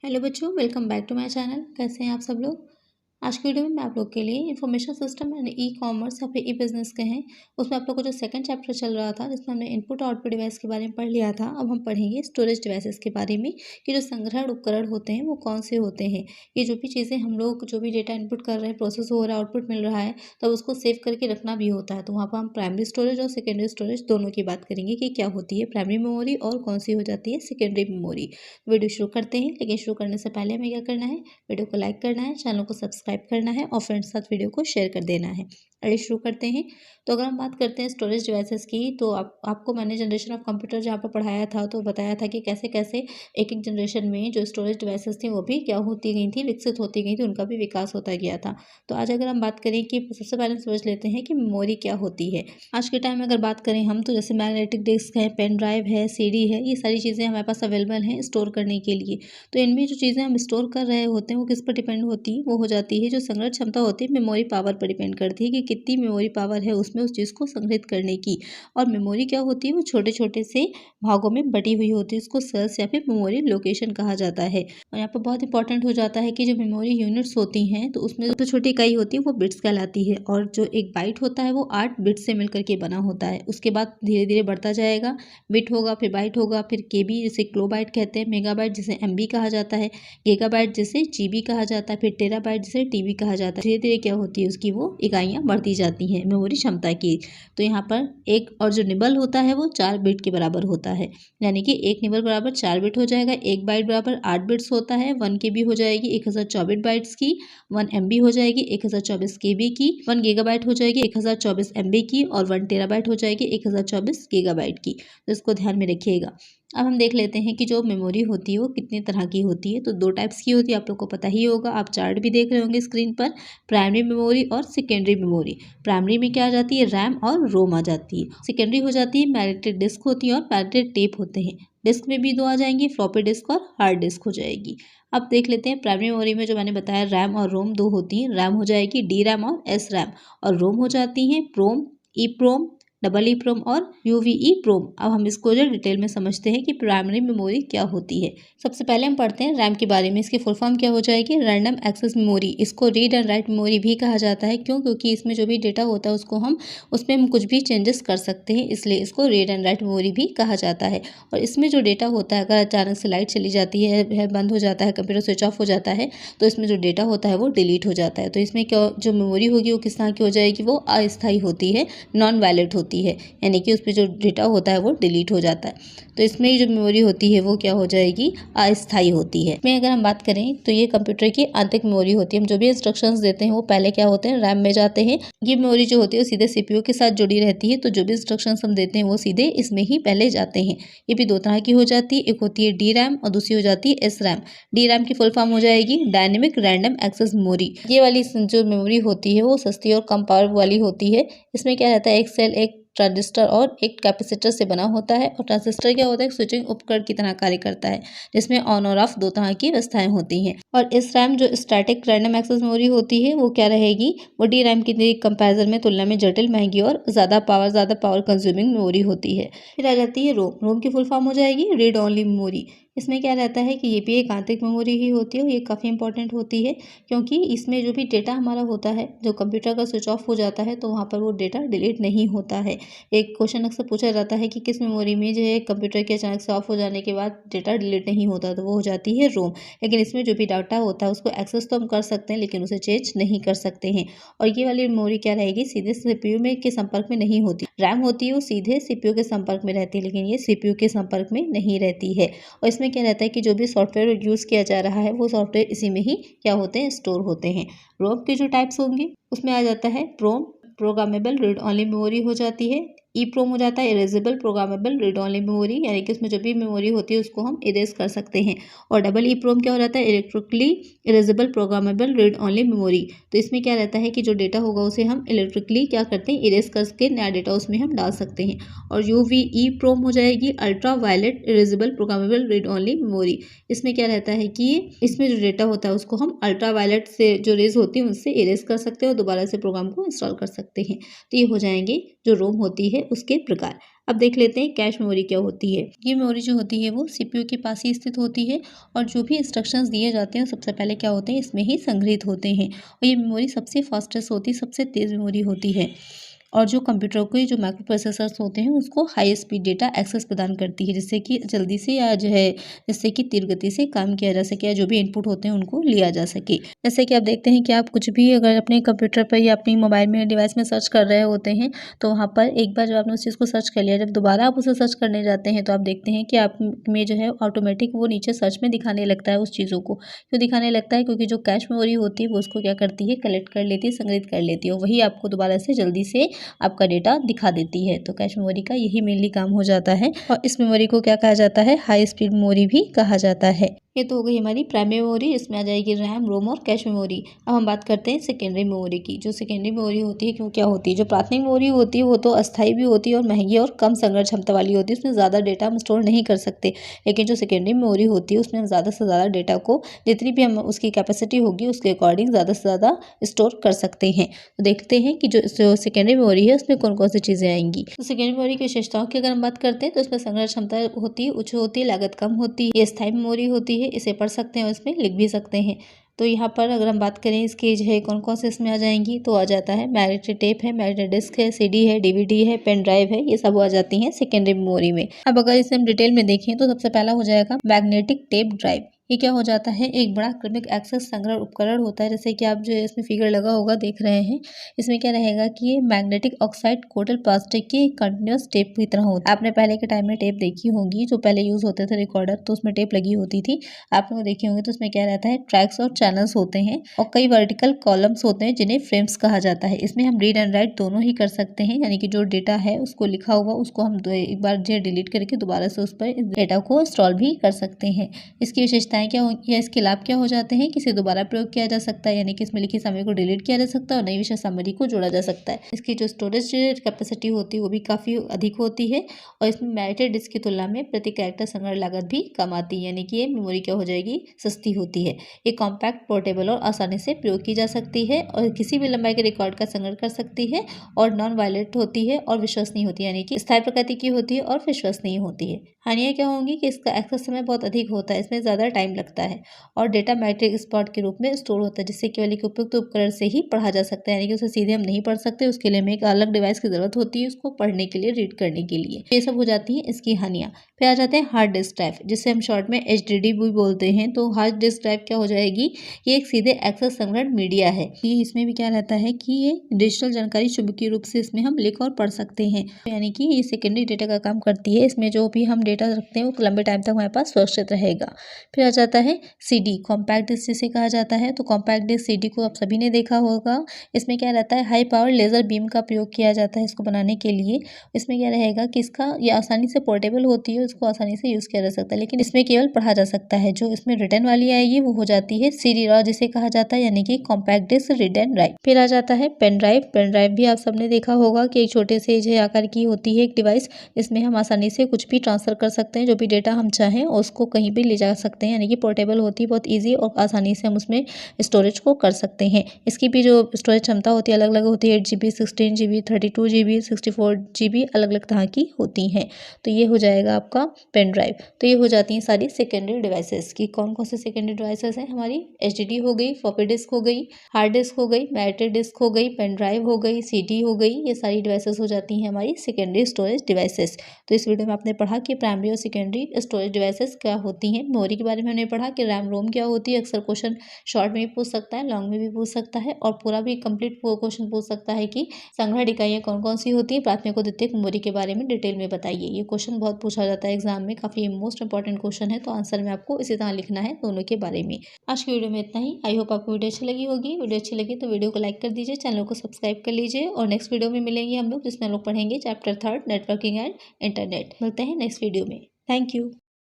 Hello बच्चों, welcome back to my channel. कैसे हैं आप सब लोग। आज की वीडियो में मैं आप लोग के लिए information system and e commerce या फिर ई बिजनेस के हैं उसमें आप लोग को जो सेकंड चैप्टर चल रहा था जिसमें हमने इनपुट और आउटपुट डिवाइस के बारे में पढ़ लिया था। अब हम पढ़ेंगे स्टोरेज डिवाइसेस के बारे में कि जो संग्रहण उपकरण होते हैं वो कौन से होते हैं। ये जो भी चीज़ें हम लोग जो भी डेटा इनपुट कर रहे हैं, प्रोसेस हो रहा है, आउटपुट मिल रहा है, तब उसको सेव करके रखना भी होता है। तो वहाँ पर हम प्राइमरी स्टोरेज और सेकेंडरी स्टोरेज दोनों की बात करेंगे कि क्या होती है प्राइमरी मेमोरी और कौन सी हो जाती है सेकेंडरी मेमोरी। वीडियो शुरू करते हैं, लेकिन शुरू करने से पहले हमें क्या करना है, वीडियो को लाइक करना है, चैनल को सब्सक्राइब करना है और फ्रेंड्स के साथ वीडियो को शेयर कर देना है। आइए शुरू करते हैं। तो अगर हम बात करते हैं स्टोरेज डिवाइसेस की, तो आपको मैंने जनरेशन ऑफ कंप्यूटर जहाँ पर पढ़ाया था तो बताया था कि कैसे कैसे एक एक जनरेशन में जो स्टोरेज डिवाइसेस थी वो भी क्या होती गई थी, विकसित होती गई थी, उनका भी विकास होता गया था। तो आज अगर हम बात करें कि सबसे पहले समझ लेते हैं कि मेमोरी क्या होती है। आज के टाइम में अगर बात करें हम, तो जैसे मैग्नेटिक डिस्क है, पेन ड्राइव है, सीडी है, ये सारी चीज़ें हमारे पास अवेलेबल हैं स्टोर करने के लिए। तो इनमें जो चीज़ें हम स्टोर कर रहे होते हैं वो किस पर डिपेंड होती है, वो हो जाती है जो संग्रह क्षमता होती है मेमोरी पावर पर डिपेंड करती है कि कितनी मेमोरी पावर है उसमें उस चीज़ को संग्रहित करने की। और मेमोरी क्या होती है, वो छोटे छोटे से भागों में बटी हुई होती है, इसको सेल्स या फिर मेमोरी लोकेशन कहा जाता है। और यहाँ पर बहुत इंपॉर्टेंट हो जाता है कि जो मेमोरी यूनिट्स होती हैं तो उसमें सबसे छोटी इकाई होती है वो बिट्स कहलाती है, और जो एक बाइट होता है वो 8 बिट्स से मिलकर के बना होता है। उसके बाद धीरे धीरे बढ़ता जाएगा, बिट होगा, फिर बाइट होगा, फिर केबी जिसे किलोबाइट कहते हैं, मेगाबाइट जिसे एमबी कहा जाता है, गीगाबाइट जिसे जीबी कहा जाता है, फिर टेराबाइट जिसे टीबी कहा जाता है। धीरे धीरे क्या होती है, उसकी वो इकाइयाँ बढ़ती जाती हैं मेमोरी क्षमता की। तो यहाँ पर एक और जो निबल होता है वो 4 बिट के बराबर होता है, यानी कि एक निबल बराबर 4 बिट हो जाएगा। एक बाइट बराबर 8 बिट्स होता है। 1 केबी हो जाएगी 1024 बाइट्स की, 1 एमबी हो जाएगी 1024 केबी की, 1 गीगाबाइट हो जाएगी 1024 एमबी की, और 1 टेराबाइट हो जाएगी 1024 गीगाबाइट की। तो इसको ध्यान में रखिएगा। अब हम देख लेते हैं कि जो मेमोरी होती है वो कितने तरह की होती है। तो 2 टाइप्स की होती है, आप लोग को पता ही होगा, आप चार्ट भी देख रहे होंगे स्क्रीन पर। प्राइमरी मेमोरी और सेकेंडरी मेमोरी। प्राइमरी में क्या आ जाती है, रैम और रोम आ जाती है। सेकेंडरी हो जाती है मैग्नेटिक डिस्क होती है और मैग्नेटिक टेप होते हैं। डिस्क में भी 2 आ जाएंगी, फ्लॉपी डिस्क और हार्ड डिस्क हो जाएगी। अब देख लेते हैं प्राइमरी मेमोरी में जो मैंने बताया रैम और रोम 2 होती हैं। रैम हो जाएगी डी रैम और एस रैम, और रोम हो जाती हैं प्रोम, ई प्रोम, डबल ई प्रोम और यूवीई प्रोम। अब हम इसको जो डिटेल में समझते हैं कि प्राइमरी मेमोरी क्या होती है। सबसे पहले हम पढ़ते हैं रैम के बारे में। इसकी फुल फॉर्म क्या हो जाएगी, रैंडम एक्सेस मेमोरी। इसको रीड एंड राइट मेमोरी भी कहा जाता है। क्यों? क्योंकि इसमें जो भी डेटा होता है उसको उसमें हम कुछ भी चेंजेस कर सकते हैं, इसलिए इसको रीड एंड राइट मेमोरी भी कहा जाता है। और इसमें जो डेटा होता है, अगर अचानक से लाइट चली जाती है, बंद हो जाता है, कंप्यूटर स्विच ऑफ हो जाता है, तो इसमें जो डेटा होता है वो डिलीट हो जाता है। तो इसमें क्या जो मेमोरी होगी वो किस तरह की हो जाएगी, वो अस्थायी होती है, नॉन वैलिड होती है, यानी कि उसमें जो डेटा होता है वो डिलीट हो जाता है। तो इसमें जो मेमोरी होती है वो क्या हो जाएगी, अस्थायी होती है। इसमें अगर हम बात करें तो ये कंप्यूटर की आंतरिक मेमोरी होती है। हम जो भी इंस्ट्रक्शंस देते हैं वो पहले क्या होते हैं, रैम में जाते हैं। ये मेमोरी जो होती है वो सीधे सीपीयू के साथ जुड़ी रहती है, तो जो भी इंस्ट्रक्शंस हम देते हैं वो सीधे इसमें ही पहले जाते हैं। ये भी 2 तरह की हो जाती है, एक होती है डी रैम और दूसरी हो जाती है एस रैम। डी रैम की फुल फॉर्म हो जाएगी डायनेमिक रैंडम एक्सेस मेमोरी। ये वाली जो मेमोरी होती है वो सस्ती और कम पावर वाली होती है। इसमें क्या रहता है, एक सेल, एक ट्रांजिस्टर और एक कैपेसिटर से बना होता है। और ट्रांजिस्टर क्या होता है, एक स्विचिंग उपकरण की तरह कार्य करता है, जिसमें ऑन और ऑफ 2 तरह की व्यवस्थाएं होती हैं। और इस रैम जो स्टैटिक रैंडम एक्सेस मेमोरी होती है वो क्या रहेगी, वो डी रैम की कंपैरिजन में तुलना में जटिल, महंगी और ज़्यादा पावर कंज्यूमिंग मेमोरी होती है। फिर आ जाती है रोम। रोम की फुल फॉर्म हो जाएगी रीड ओनली मेमोरी। इसमें क्या रहता है कि ये भी एक आंतरिक मेमोरी ही होती है, और ये काफ़ी इंपॉर्टेंट होती है क्योंकि इसमें जो भी डेटा हमारा होता है, जो कंप्यूटर का स्विच ऑफ हो जाता है तो वहाँ पर वो डेटा डिलीट नहीं होता है। एक क्वेश्चन अक्सर पूछा जाता है कि किस मेमोरी में जो है कंप्यूटर के अचानक से ऑफ हो जाने के बाद डेटा डिलीट नहीं होता, तो वो हो जाती है रोम। लेकिन इसमें जो भी डाटा होता है उसको एक्सेस तो हम कर सकते हैं, लेकिन उसे चेंज नहीं कर सकते हैं। और ये वाली मेमोरी क्या रहेगी, सीधे सीपीयू में के संपर्क में नहीं होती। रैम होती है वो सीधे सीपीयू के संपर्क में रहती है, लेकिन ये सीपीयू के संपर्क में नहीं रहती है। और इसमें क्या रहता है कि जो भी सॉफ्टवेयर यूज़ किया जा रहा है वो सॉफ्टवेयर इसी में ही क्या होते हैं, स्टोर होते हैं। रोम के जो टाइप्स होंगे उसमें आ जाता है प्रोम, प्रोग्रामेबल रीड ओनली मेमोरी हो जाती है। ई प्रोम हो जाता है erasable programmable read only memory, यानी कि उसमें जो भी मेमोरी होती है उसको हम इरेज कर सकते हैं। और डबल ई प्रोम क्या हो जाता है, electrically erasable programmable read only memory. तो इसमें क्या रहता है कि जो डेटा होगा उसे हम इलेक्ट्रिकली क्या करते हैं, इरेज करके नया डेटा उसमें हम डाल सकते हैं। और यू वी ई प्रोम हो जाएगी ultra violet erasable programmable read only memory. इसमें क्या रहता है कि इसमें जो डेटा होता है उसको हम अल्ट्रा वायलेट से जो रेज होती है उससे इरेज कर सकते हैं और दोबारा से प्रोग्राम को इंस्टॉल कर सकते हैं। तो ये हो जाएंगे जो रोम होती है उसके प्रकार। अब देख लेते हैं कैश मेमोरी क्या होती है। ये मेमोरी जो होती है वो सीपीयू के पास ही स्थित होती है और जो भी इंस्ट्रक्शंस दिए जाते हैं सबसे पहले क्या होते हैं, इसमें ही संग्रहित होते हैं। और ये मेमोरी सबसे फास्टेस्ट होती है, सबसे तेज़ मेमोरी होती है और जो कंप्यूटर के जो माइक्रो प्रोसेसर्स होते हैं उसको हाई स्पीड डेटा एक्सेस प्रदान करती है, जिससे कि जल्दी से या जो है जिससे कि तीव्र गति से काम किया जा सके या जो भी इनपुट होते हैं उनको लिया जा सके। जैसे कि आप देखते हैं कि आप कुछ भी अगर अपने कंप्यूटर पर या अपनी मोबाइल में डिवाइस में सर्च कर रहे होते हैं तो वहाँ पर एक बार जब आपने उस चीज़ को सर्च कर लिया, जब दोबारा आप उसे सर्च करने जाते हैं तो आप देखते हैं कि आप में जो है ऑटोमेटिक वो नीचे सर्च में दिखाने लगता है उस चीज़ों को। क्यों दिखाने लगता है? क्योंकि जो कैश मेमोरी होती है वो उसको क्या करती है, कलेक्ट कर लेती है, संग्रहित कर लेती है और वही आपको दोबारा से जल्दी से आपका डेटा दिखा देती है। तो कैश मेमोरी का यही मेनली काम हो जाता है और इस मेमोरी को क्या कहा जाता है, हाई स्पीड मेमोरी भी कहा जाता है। ये तो हो गई हमारी प्राइमरी मेमोरी, इसमें आ जाएगी रैम, रोम और कैश मेमोरी। अब हम बात करते हैं सेकेंडरी मेमोरी की। जो सेकेंडरी मेमोरी होती है क्यों क्या होती है, जो प्राथमिक मेमोरी होती है वो तो अस्थायी भी होती है और महंगी और कम संग्रह क्षमता वाली होती है, उसमें ज़्यादा डेटा हम स्टोर नहीं कर सकते। लेकिन जो सेकेंडरी मेमोरी होती है उसमें हम ज़्यादा से ज़्यादा डेटा को, जितनी भी हम उसकी कैपेसिटी होगी उसके अकॉर्डिंग ज़्यादा से ज़्यादा स्टोर कर सकते हैं। तो देखते हैं कि जो सेकेंडरी मेमोरी है उसमें कौन कौन सी चीज़ें आएंगी। तो सेकेंडरी मेमोरी की विशेषताओं की अगर हम बात करते हैं तो इसमें संग्रह क्षमता होती है, उच्च होती है, लागत कम होती है, ये स्थायी मेमोरी होती है, इसे पढ़ सकते हैं, इसमें लिख भी सकते हैं। तो यहाँ पर अगर हम बात करें इसकी जो है कौन कौन से इसमें आ जाएंगी तो आ जाता है मैग्नेटिक टेप है, मैग्नेटिक डिस्क है, सीडी है, डीवीडी है, पेन ड्राइव है, ये सब आ जाती हैं सेकेंडरी मेमोरी में। अब अगर इसे हम डिटेल में देखें तो सबसे पहला हो जाएगा मैग्नेटिक टेप ड्राइव। ये क्या हो जाता है, एक बड़ा क्रमिक एक्सेस संग्रह उपकरण होता है। जैसे कि आप जो इसमें फिगर लगा होगा देख रहे हैं, इसमें क्या रहेगा कि ये मैग्नेटिक ऑक्साइड कोटेड प्लास्टिक की कंटिन्यूस टेप की तरह होता है। आपने पहले के टाइम में टेप देखी होगी, जो पहले यूज होते थे रिकॉर्डर, तो उसमें टेप लगी होती थी, आपने वो देखी होंगी। तो उसमें क्या रहता है, ट्रैक्स और चैनल्स होते हैं और कई वर्टिकल कॉलम्स होते हैं जिन्हें फ्रेम्स कहा जाता है। इसमें हम रीड एंड राइट दोनों ही कर सकते हैं, यानी कि जो डेटा है उसको लिखा हुआ उसको हम एक बार जो डिलीट करके दोबारा से उस पर इस डेटा को इंस्टॉल भी कर सकते हैं। इसकी विशेषताएं क्या होंगी या इसके लाभ क्या हो जाते हैं कि इसे दोबारा प्रयोग किया जा सकता है, यानी कि इसमें लिखी सामग्री को डिलीट किया जा सकता है और नई विषय सामग्री को जोड़ा जा सकता है। इसकी जो स्टोरेज कैपेसिटी होती है वो भी काफ़ी अधिक होती है और इसमें मैग्नेटिक डिस्क की तुलना में प्रति कैरेक्टर संग्रह लागत भी कम आती है, यानी कि ये मेमोरी क्या हो जाएगी, सस्ती होती है। ये कॉम्पैक्ट, पोर्टेबल और आसानी से प्रयोग की जा सकती है और किसी भी लंबाई के रिकॉर्ड का संग्रह कर सकती है और नॉन वायलेंट होती है और विश्वसनीय होती है, यानी कि स्थायी प्रकृति की होती है और विश्वसनीय होती है। हानियाँ क्या होंगी कि इसका एक्सेस समय बहुत अधिक होता है, इसमें ज़्यादा टाइम लगता है और डेटा मैट्रिक स्पॉट के रूप में स्टोर होता है, जिससे केवल एक उपयुक्त उपकरण से ही पढ़ा जा सकता है, यानी कि उसे सीधे हम नहीं पढ़ सकते, उसके लिए हमें एक अलग डिवाइस की जरूरत होती है उसको पढ़ने के लिए, रीड करने के लिए। ये सब हो जाती है इसकी हानियाँ। फिर आ जाते हैं हार्ड डिस्क ड्राइव, जिसे हम शॉर्ट में HDD भी बोलते हैं। तो हार्ड डिस्क ड्राइव क्या हो जाएगी, ये एक सीधे एक्सेस संग्रहण मीडिया है। ये इसमें भी क्या रहता है कि ये डिजिटल जानकारी चुंबकीय रूप से इसमें हम लिख और पढ़ सकते हैं, यानी कि ये सेकेंडरी डेटा का काम करती है। इसमें जो भी हम डेटा रखते हैं वो लंबे टाइम तक हमारे पास सुरक्षित रहेगा। फिर आ जाता है CD, कॉम्पैक्ट डिस्क जिसे कहा जाता है। तो कॉम्पैक्ट डिस्क CD को आप सभी ने देखा होगा। इसमें क्या रहता है, हाई पावर लेजर बीम का प्रयोग किया जाता है इसको बनाने के लिए। इसमें क्या रहेगा कि इसका ये आसानी से पोर्टेबल होती है, इसको आसानी से यूज़ किया जा सकता है, लेकिन इसमें केवल पढ़ा जा सकता है। जो इसमें रिटर्न वाली आएगी वो हो जाती है CD-RAW जिसे कहा जाता है, यानी कि compact disc read and write. फिर आ जाता है पेन ड्राइव। पेन ड्राइव भी आप सबने देखा होगा कि एक छोटे से जो आकार की होती है एक डिवाइस, इसमें हम आसानी से कुछ भी ट्रांसफर कर सकते हैं, जो भी डेटा हम चाहें और उसको कहीं भी ले जा सकते हैं, यानी कि पोर्टेबल होती है, बहुत ईजी और आसानी से हम उसमें स्टोरेज को कर सकते हैं। इसकी भी जो स्टोरेज क्षमता होती है अलग अलग होती है, 8GB, 16GB, 32GB, 64GB, अलग अलग तरह की होती हैं। तो ये हो जाएगा आपका पेन ड्राइव। तो ये हो जाती हैं सारी सेकेंडरी डिवाइसेस की। कौन कौन से सेकेंडरी डिवाइसेस हैं हमारी, HDD हो गई, फ्लॉपी डिस्क हो गई, हार्ड डिस्क हो गई, मैग्नेटिक डिस्क हो गई, पेन ड्राइव हो गई, CD हो गई, ये सारी डिवाइसेस हो जाती हैं हमारी सेकेंडरी स्टोरेज डिवाइसेस। तो इस वीडियो में आपने पढ़ा कि प्राइमरी और सेकेंडरी स्टोरेज डिवाइसेस क्या होती हैं। मेमोरी के बारे में हमने पढ़ा कि रैम रोम क्या होती है, अक्सर क्वेश्चन शॉर्ट में भी पूछ सकता है, लॉन्ग में भी पूछ सकता है और पूरा भी कंप्लीट क्वेश्चन पूछ सकता है कि संग्रहण इकाइयाँ कौन कौन सी होती है, प्राथमिक और द्वितीयक मेमोरी के बारे में डिटेल में बताइए। ये क्वेश्चन बहुत पूछा जाता है एग्जाम में, काफी मोस्ट इंपॉर्टेंट क्वेश्चन है, तो आंसर में आपको इसी तरह लिखना है दोनों के बारे में। आज की वीडियो में इतना ही। आई होप आपको वीडियो अच्छी लगी होगी। वीडियो अच्छी लगी तो वीडियो को लाइक कर दीजिए, चैनल को सब्सक्राइब कर लीजिए और नेक्स्ट वीडियो में मिलेंगे हम लोग, जिसमें हम लोग पढ़ेंगे चैप्टर 3 नेटवर्किंग एंड इंटरनेट। मिलते हैं नेक्स्ट वीडियो में। Thank you.